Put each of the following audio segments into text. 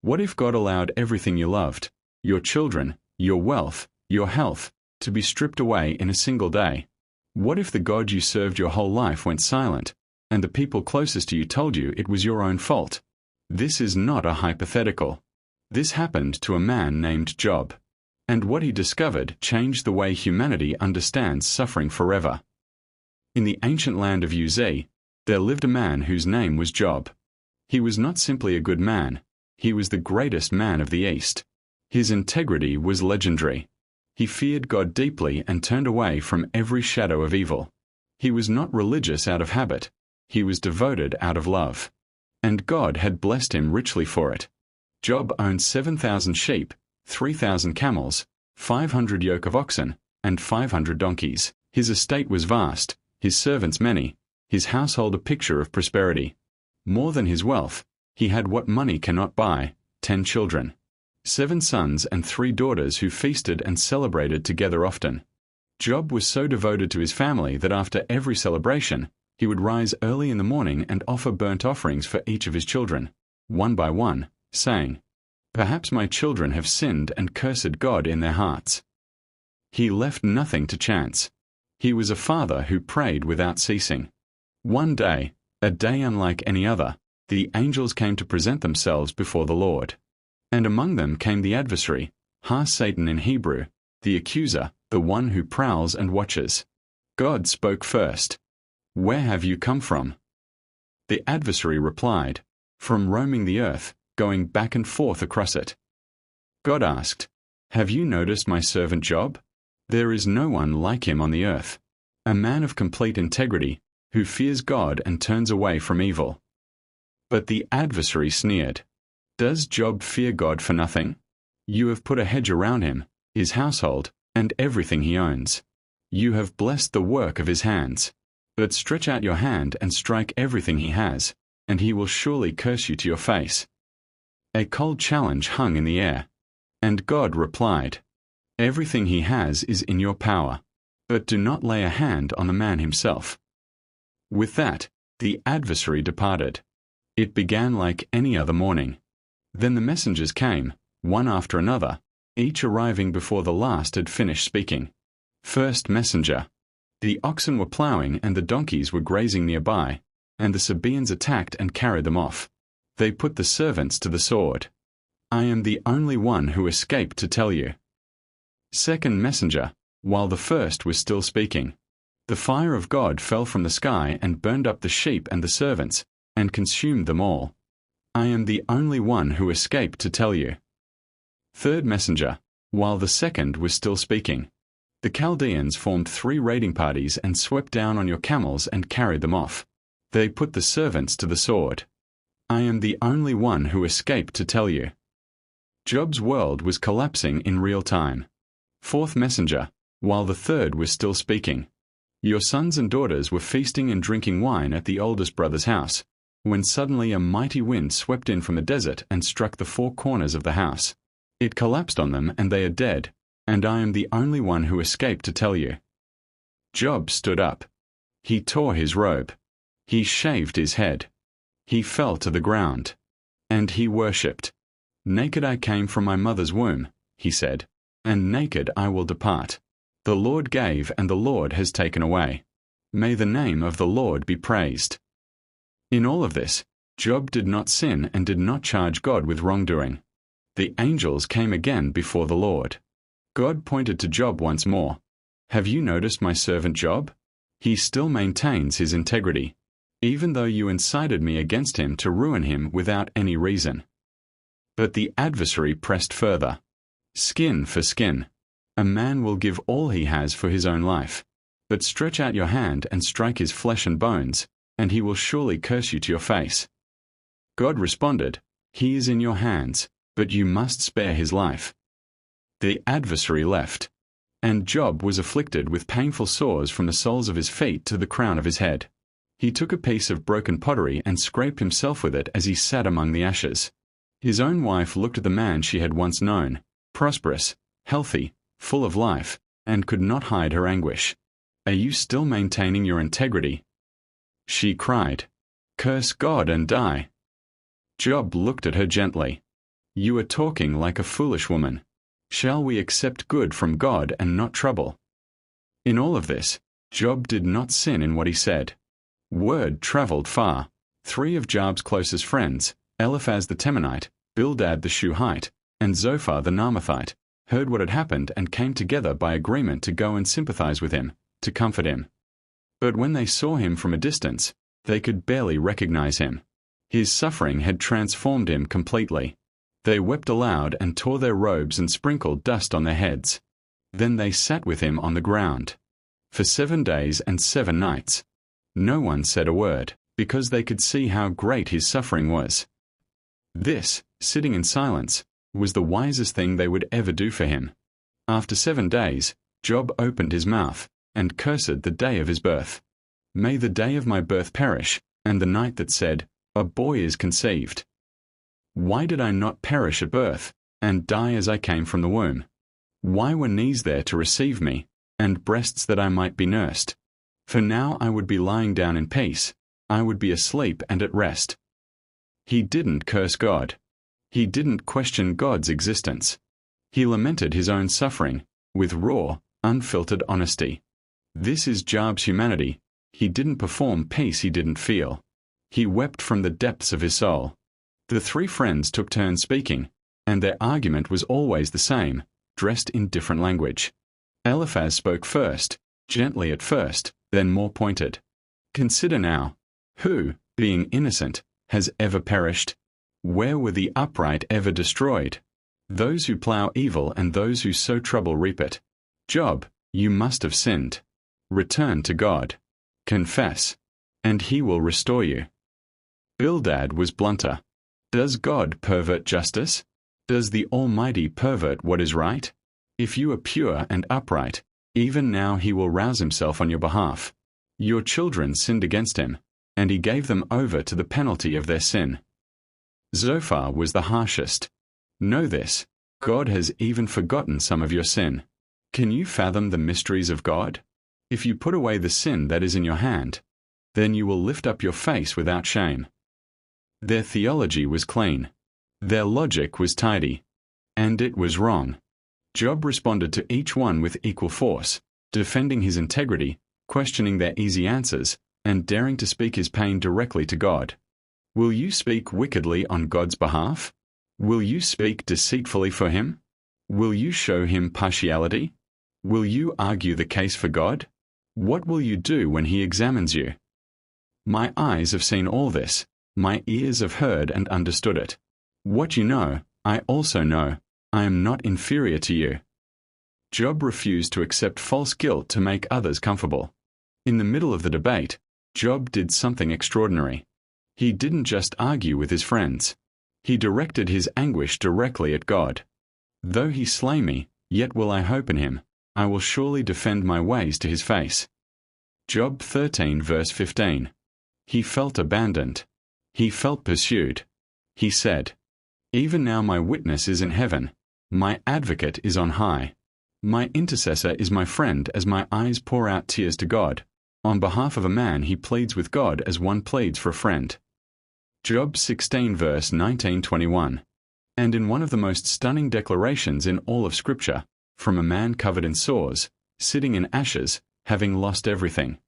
What if God allowed everything you loved, your children, your wealth, your health, to be stripped away in a single day? What if the God you served your whole life went silent, and the people closest to you told you it was your own fault? This is not a hypothetical. This happened to a man named Job, and what he discovered changed the way humanity understands suffering forever. In the ancient land of Uz, there lived a man whose name was Job. He was not simply a good man, he was the greatest man of the East. His integrity was legendary. He feared God deeply and turned away from every shadow of evil. He was not religious out of habit, he was devoted out of love. And God had blessed him richly for it. Job owned 7,000 sheep, 3,000 camels, 500 yoke of oxen, and 500 donkeys. His estate was vast, his servants many, his household a picture of prosperity. More than his wealth, he had what money cannot buy, 10 children. 7 sons and 3 daughters who feasted and celebrated together often. Job was so devoted to his family that after every celebration, he would rise early in the morning and offer burnt offerings for each of his children, one by one, saying, "Perhaps my children have sinned and cursed God in their hearts." He left nothing to chance. He was a father who prayed without ceasing. One day, a day unlike any other, the angels came to present themselves before the Lord. And among them came the adversary, Satan in Hebrew, the accuser, the one who prowls and watches. God spoke first. "Where have you come from?" The adversary replied, "From roaming the earth, going back and forth across it." God asked, "Have you noticed my servant Job? There is no one like him on the earth, a man of complete integrity, who fears God and turns away from evil." But the adversary sneered, "Does Job fear God for nothing? You have put a hedge around him, his household, and everything he owns. You have blessed the work of his hands. But stretch out your hand and strike everything he has, and he will surely curse you to your face." A cold challenge hung in the air. And God replied, "Everything he has is in your power, but do not lay a hand on the man himself." With that, the adversary departed. It began like any other morning. Then the messengers came, one after another, each arriving before the last had finished speaking. First messenger. The oxen were plowing and the donkeys were grazing nearby, and the Sabaeans attacked and carried them off. They put the servants to the sword. I am the only one who escaped to tell you. Second messenger, while the first was still speaking. The fire of God fell from the sky and burned up the sheep and the servants, and consumed them all. I am the only one who escaped to tell you. Third messenger, while the second was still speaking. The Chaldeans formed 3 raiding parties and swept down on your camels and carried them off. They put the servants to the sword. I am the only one who escaped to tell you. Job's world was collapsing in real time. Fourth messenger, while the third was still speaking. Your sons and daughters were feasting and drinking wine at the oldest brother's house, when suddenly a mighty wind swept in from the desert and struck the 4 corners of the house. It collapsed on them and they are dead, and I am the only one who escaped to tell you. Job stood up. He tore his robe. He shaved his head. He fell to the ground. And he worshipped. "Naked I came from my mother's womb," he said, "and naked I will depart. The Lord gave and the Lord has taken away. May the name of the Lord be praised." In all of this, Job did not sin and did not charge God with wrongdoing. The angels came again before the Lord. God pointed to Job once more. "Have you noticed my servant Job? He still maintains his integrity, even though you incited me against him to ruin him without any reason." But the adversary pressed further. Skin for skin. A man will give all he has for his own life. But stretch out your hand and strike his flesh and bones, and he will surely curse you to your face. God responded, "He is in your hands, but you must spare his life." The adversary left, and Job was afflicted with painful sores from the soles of his feet to the crown of his head. He took a piece of broken pottery and scraped himself with it as he sat among the ashes. His own wife looked at the man she had once known, prosperous, healthy, full of life, and could not hide her anguish. "Are you still maintaining your integrity?" She cried, "Curse God and die." Job looked at her gently. You are talking like a foolish woman. Shall we accept good from God and not trouble? In all of this, Job did not sin in what he said. Word traveled far. 3 of Job's closest friends, Eliphaz the Temanite, Bildad the Shuhite, and Zophar the Naamathite, heard what had happened and came together by agreement to go and sympathize with him, to comfort him. But when they saw him from a distance, they could barely recognize him. His suffering had transformed him completely. They wept aloud and tore their robes and sprinkled dust on their heads. Then they sat with him on the ground. For 7 days and 7 nights. No one said a word, because they could see how great his suffering was. This, sitting in silence, was the wisest thing they would ever do for him. After 7 days, Job opened his mouth, and cursed the day of his birth. May the day of my birth perish, and the night that said, a boy is conceived. Why did I not perish at birth, and die as I came from the womb? Why were knees there to receive me, and breasts that I might be nursed? For now I would be lying down in peace, I would be asleep and at rest. He didn't curse God. He didn't question God's existence. He lamented his own suffering, with raw, unfiltered honesty. This is Job's humanity. He didn't perform peace he didn't feel. He wept from the depths of his soul. The 3 friends took turns speaking, and their argument was always the same, dressed in different language. Eliphaz spoke first, gently at first, then more pointed. Consider now, who, being innocent, has ever perished? Where were the upright ever destroyed? Those who plow evil and those who sow trouble reap it. Job, you must have sinned. Return to God. Confess, and he will restore you. Bildad was blunter. Does God pervert justice? Does the Almighty pervert what is right? If you are pure and upright, even now he will rouse himself on your behalf. Your children sinned against him, and he gave them over to the penalty of their sin. Zophar was the harshest. Know this, God has even forgotten some of your sin. Can you fathom the mysteries of God? If you put away the sin that is in your hand, then you will lift up your face without shame. Their theology was clean. Their logic was tidy. And it was wrong. Job responded to each one with equal force, defending his integrity, questioning their easy answers, and daring to speak his pain directly to God. Will you speak wickedly on God's behalf? Will you speak deceitfully for him? Will you show him partiality? Will you argue the case for God? What will you do when he examines you? My eyes have seen all this. My ears have heard and understood it. What you know, I also know. I am not inferior to you. Job refused to accept false guilt to make others comfortable. In the middle of the debate, Job did something extraordinary. He didn't just argue with his friends. He directed his anguish directly at God. Though he slay me, yet will I hope in him. I will surely defend my ways to his face. Job 13 verse 15. He felt abandoned. He felt pursued. He said, even now my witness is in heaven. My advocate is on high. My intercessor is my friend as my eyes pour out tears to God. On behalf of a man he pleads with God as one pleads for a friend. Job 16 verse 19-21. And in one of the most stunning declarations in all of Scripture, from a man covered in sores, sitting in ashes, having lost everything.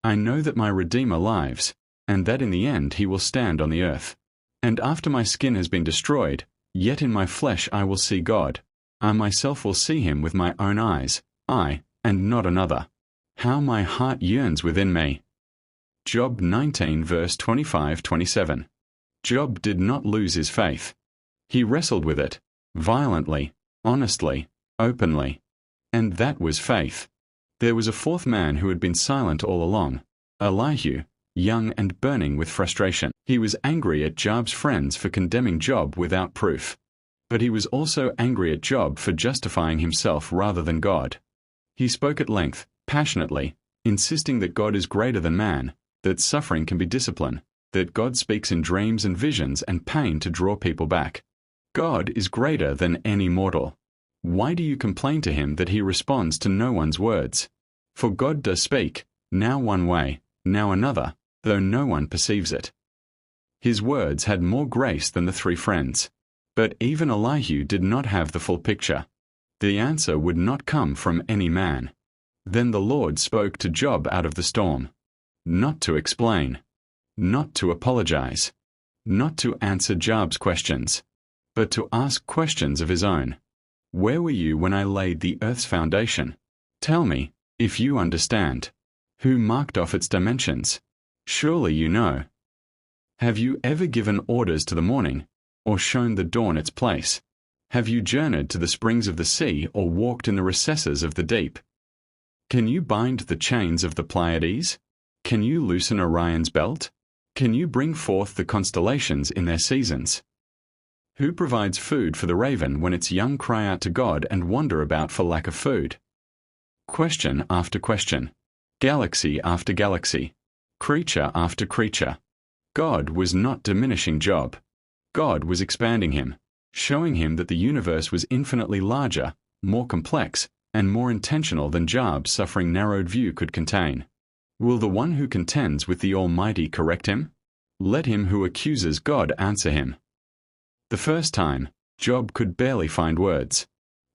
I know that my Redeemer lives, and that in the end he will stand on the earth. And after my skin has been destroyed, yet in my flesh I will see God. I myself will see him with my own eyes, I, and not another. How my heart yearns within me. Job 19 verse 25-27. Job did not lose his faith. He wrestled with it, violently, honestly, openly. And that was faith. There was a 4th man who had been silent all along, Elihu, young and burning with frustration. He was angry at Job's friends for condemning Job without proof. But he was also angry at Job for justifying himself rather than God. He spoke at length, passionately, insisting that God is greater than man, that suffering can be discipline, that God speaks in dreams and visions and pain to draw people back. God is greater than any mortal. Why do you complain to him that he responds to no one's words? For God does speak, now one way, now another, though no one perceives it. His words had more grace than the 3 friends. But even Elihu did not have the full picture. The answer would not come from any man. Then the Lord spoke to Job out of the storm. Not to explain. Not to apologize. Not to answer Job's questions. But to ask questions of his own. Where were you when I laid the earth's foundation? Tell me, if you understand. Who marked off its dimensions? Surely you know. Have you ever given orders to the morning, or shown the dawn its place? Have you journeyed to the springs of the sea, or walked in the recesses of the deep? Can you bind the chains of the Pleiades? Can you loosen Orion's belt? Can you bring forth the constellations in their seasons? Who provides food for the raven when its young cry out to God and wander about for lack of food? Question after question, galaxy after galaxy, creature after creature. God was not diminishing Job. God was expanding him, showing him that the universe was infinitely larger, more complex, and more intentional than Job's suffering narrowed view could contain. Will the one who contends with the Almighty correct him? Let him who accuses God answer him. The first time, Job could barely find words.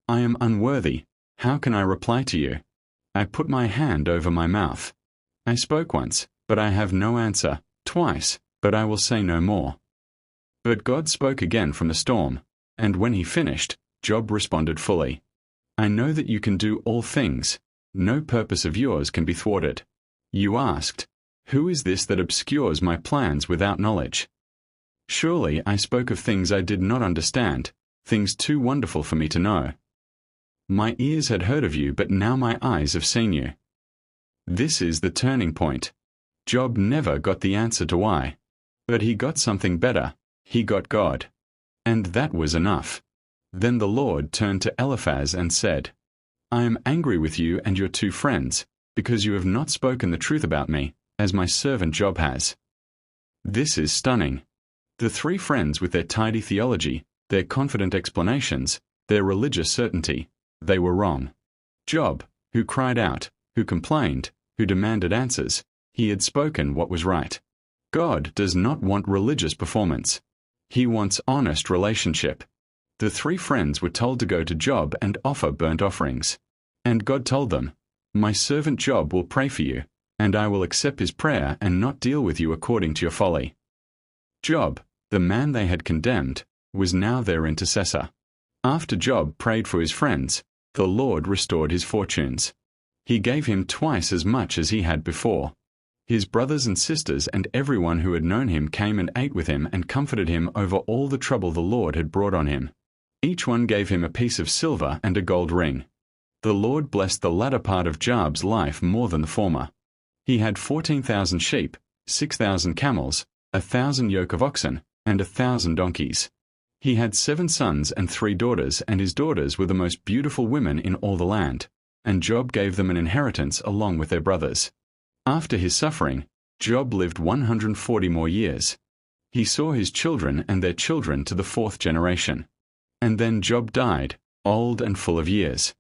I am unworthy. How can I reply to you? I put my hand over my mouth. I spoke once, but I have no answer, twice, but I will say no more. But God spoke again from the storm, and when he finished, Job responded fully. I know that you can do all things. No purpose of yours can be thwarted. You asked, who is this that obscures my plans without knowledge? Surely I spoke of things I did not understand, things too wonderful for me to know. My ears had heard of you, but now my eyes have seen you. This is the turning point. Job never got the answer to why. But he got something better. He got God. And that was enough. Then the Lord turned to Eliphaz and said, I am angry with you and your two friends, because you have not spoken the truth about me, as my servant Job has. This is stunning. The three friends with their tidy theology, their confident explanations, their religious certainty, they were wrong. Job, who cried out, who complained, who demanded answers, he had spoken what was right. God does not want religious performance. He wants honest relationship. The three friends were told to go to Job and offer burnt offerings. And God told them, My servant Job will pray for you, and I will accept his prayer and not deal with you according to your folly. Job, the man they had condemned, was now their intercessor. After Job prayed for his friends, the Lord restored his fortunes. He gave him twice as much as he had before. His brothers and sisters and everyone who had known him came and ate with him and comforted him over all the trouble the Lord had brought on him. Each one gave him a piece of silver and a gold ring. The Lord blessed the latter part of Job's life more than the former. He had 14,000 sheep, 6,000 camels, 1,000 yoke of oxen, and 1,000 donkeys. He had 7 sons and 3 daughters, and his daughters were the most beautiful women in all the land, and Job gave them an inheritance along with their brothers. After his suffering, Job lived 140 more years. He saw his children and their children to the 4th generation. And then Job died, old and full of years.